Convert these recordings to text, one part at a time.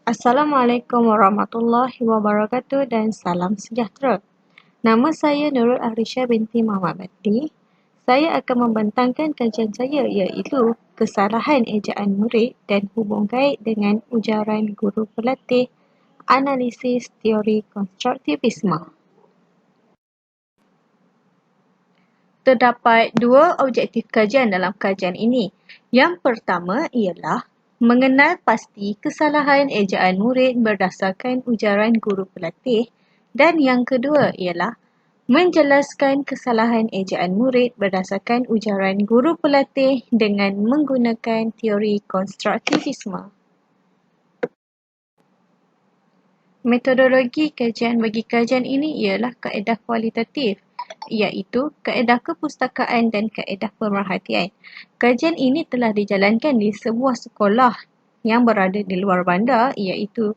Assalamualaikum warahmatullahi wabarakatuh dan salam sejahtera. Nama saya Nurul Ahrisha binti Muhammad Bakti. Saya akan membentangkan kajian saya iaitu kesalahan ejaan murid dan hubung kait dengan ujaran guru pelatih, analisis teori konstruktivisme. Terdapat dua objektif kajian dalam kajian ini. Yang pertama ialah mengenal pasti kesalahan ejaan murid berdasarkan ujaran guru pelatih, dan yang kedua ialah menjelaskan kesalahan ejaan murid berdasarkan ujaran guru pelatih dengan menggunakan teori konstruktivisme. Metodologi kajian bagi kajian ini ialah kaedah kualitatif, iaitu kaedah kepustakaan dan kaedah pemerhatian. Kajian ini telah dijalankan di sebuah sekolah yang berada di luar bandar, iaitu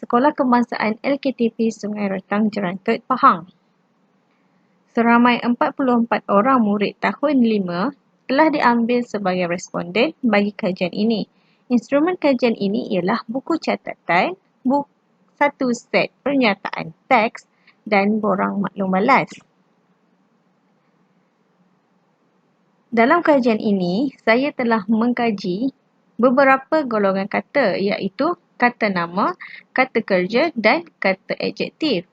Sekolah Kebangsaan LKTP Sungai Retang, Jerantut, Pahang. Seramai 44 orang murid tahun 5 telah diambil sebagai responden bagi kajian ini. Instrumen kajian ini ialah buku catatan, satu set pernyataan teks dan borang maklum balas. Dalam kajian ini, saya telah mengkaji beberapa golongan kata iaitu kata nama, kata kerja dan kata adjektif.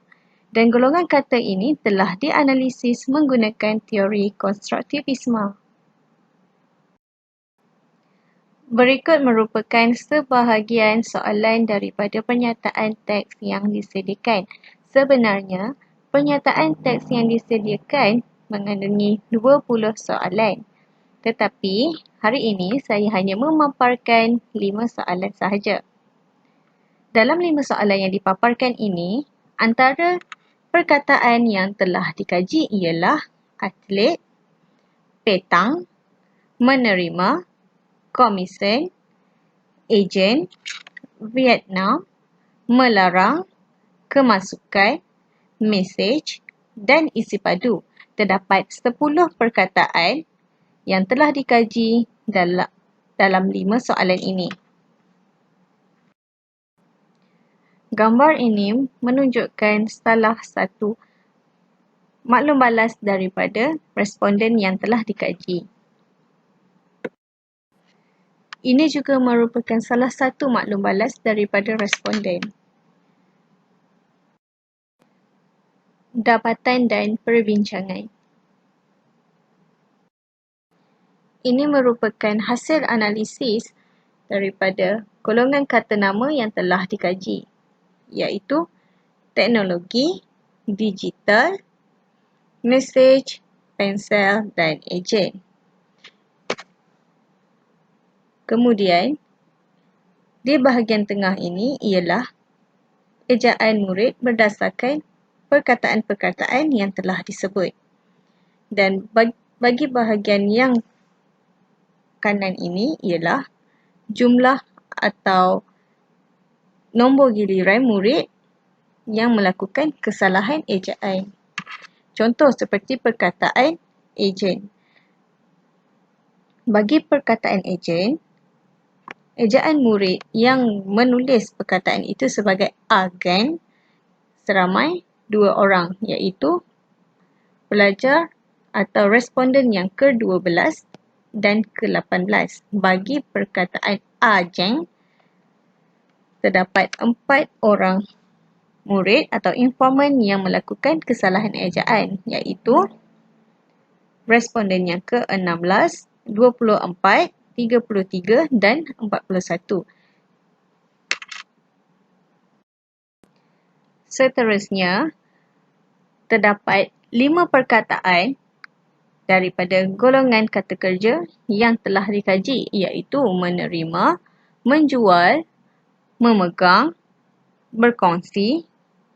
Dan golongan kata ini telah dianalisis menggunakan teori konstruktivisme. Berikut merupakan sebahagian soalan daripada pernyataan teks yang disediakan. Sebenarnya, pernyataan teks yang disediakan mengandungi 20 soalan. Tetapi, hari ini saya hanya memaparkan 5 soalan sahaja. Dalam 5 soalan yang dipaparkan ini, antara perkataan yang telah dikaji ialah atlet, petang, menerima, komisen, ejen, Vietnam, melarang, kemasukan, mesej dan isi padu. Terdapat 10 perkataan yang telah dikaji dalam 5 soalan ini. Gambar ini menunjukkan salah satu maklum balas daripada responden yang telah dikaji. Ini juga merupakan salah satu maklum balas daripada responden. Dapatan dan perbincangan. Ini merupakan hasil analisis daripada golongan kata nama yang telah dikaji, iaitu teknologi, digital, mesej, pensel dan ejen. Kemudian, di bahagian tengah ini ialah ejaan murid berdasarkan perkataan-perkataan yang telah disebut. Dan bagi bahagian yang kanan ini ialah jumlah atau nombor giliran murid yang melakukan kesalahan ejaan. Contoh seperti perkataan ejen. Bagi perkataan ejen, ejaan murid yang menulis perkataan itu sebagai agen seramai 2 orang, iaitu pelajar atau responden yang ke-12 dan ke-18. Bagi perkataan agen, terdapat 4 orang murid atau informan yang melakukan kesalahan ejaan, iaitu responden yang ke-16, 24, 33 dan 41. Seterusnya, terdapat 5 perkataan daripada golongan kata kerja yang telah dikaji, iaitu menerima, menjual, memegang, berkongsi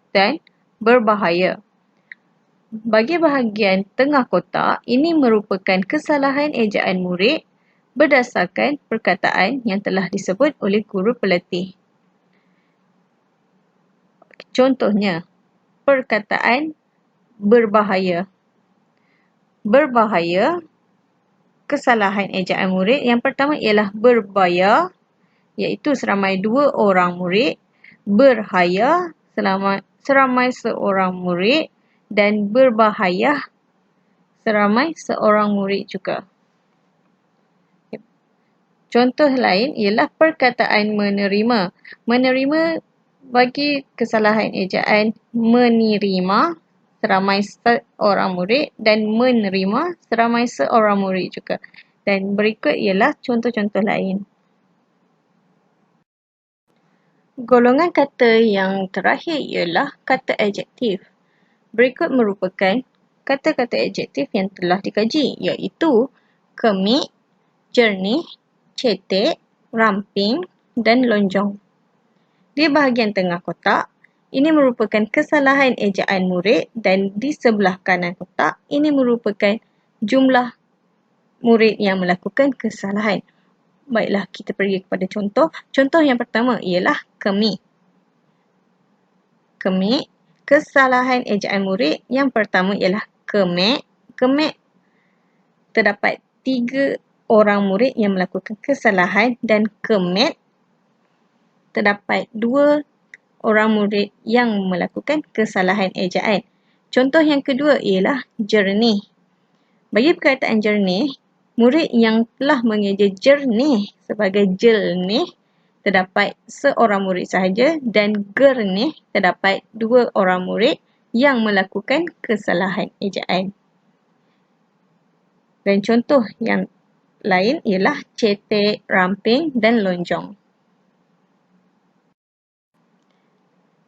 dan berbahaya. Bagi bahagian tengah kotak, ini merupakan kesalahan ejaan murid berdasarkan perkataan yang telah disebut oleh guru pelatih. Contohnya, perkataan berbahaya. Berbahaya, kesalahan ejaan murid yang pertama ialah berbaya, iaitu seramai 2 orang murid berhayah seramai seorang murid, dan berbahaya seramai seorang murid juga. Contoh lain ialah perkataan menerima. Menerima bagi kesalahan ejaan menirima seramai seorang murid dan menerima seramai seorang murid juga. Dan berikut ialah contoh-contoh lain. Golongan kata yang terakhir ialah kata adjektif. Berikut merupakan kata-kata adjektif yang telah dikaji, iaitu kemik, jernih, cetek, ramping dan lonjong. Di bahagian tengah kotak, ini merupakan kesalahan ejaan murid, dan di sebelah kanan kotak, ini merupakan jumlah murid yang melakukan kesalahan. Baiklah, kita pergi kepada contoh. Contoh yang pertama ialah kemik. Kemik, kesalahan ejaan murid yang pertama ialah kemek. Kemek, terdapat 3 orang murid yang melakukan kesalahan, dan kemet, terdapat 2 orang murid yang melakukan kesalahan ejaan. Contoh yang kedua ialah jernih. Bagi perkataan jernih, murid yang telah mengeja jernih sebagai jelnih, terdapat seorang murid sahaja, dan gernih, terdapat 2 orang murid yang melakukan kesalahan ejaan. Dan contoh yang lain ialah cetek, ramping dan lonjong.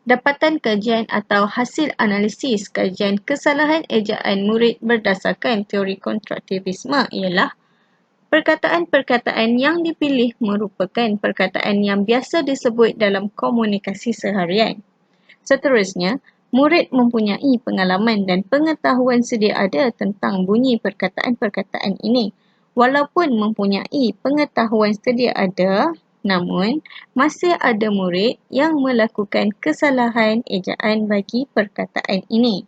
Dapatan kajian atau hasil analisis kajian kesalahan ejaan murid berdasarkan teori konstruktivisme ialah perkataan-perkataan yang dipilih merupakan perkataan yang biasa disebut dalam komunikasi seharian. Seterusnya, murid mempunyai pengalaman dan pengetahuan sedia ada tentang bunyi perkataan-perkataan ini. Walaupun mempunyai pengetahuan sedia ada, namun masih ada murid yang melakukan kesalahan ejaan bagi perkataan ini.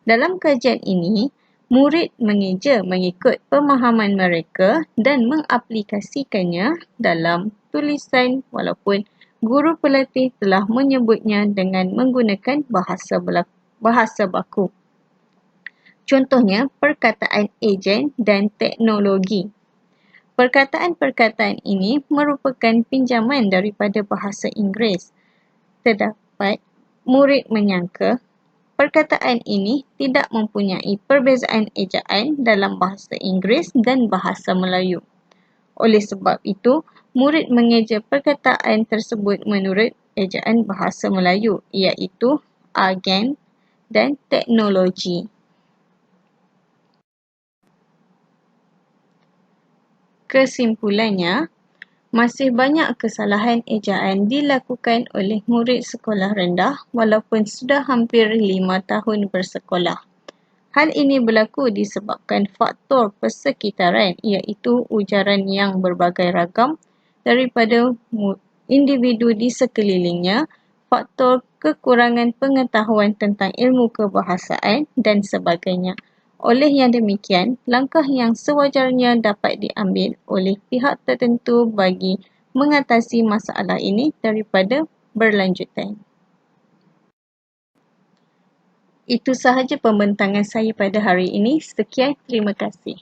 Dalam kajian ini, murid mengeja mengikut pemahaman mereka dan mengaplikasikannya dalam tulisan walaupun guru pelatih telah menyebutnya dengan menggunakan bahasa baku. Contohnya, perkataan ejen dan teknologi. Perkataan-perkataan ini merupakan pinjaman daripada bahasa Inggeris. Terdapat murid menyangka perkataan ini tidak mempunyai perbezaan ejaan dalam bahasa Inggeris dan bahasa Melayu. Oleh sebab itu, murid mengeja perkataan tersebut menurut ejaan bahasa Melayu, iaitu agen dan teknologi. Kesimpulannya, masih banyak kesalahan ejaan dilakukan oleh murid sekolah rendah walaupun sudah hampir 5 tahun bersekolah. Hal ini berlaku disebabkan faktor persekitaran, iaitu ujaran yang berbagai ragam daripada individu di sekelilingnya, faktor kekurangan pengetahuan tentang ilmu kebahasaan dan sebagainya. Oleh yang demikian, langkah yang sewajarnya dapat diambil oleh pihak tertentu bagi mengatasi masalah ini daripada berlanjutan. Itu sahaja pembentangan saya pada hari ini. Sekian, terima kasih.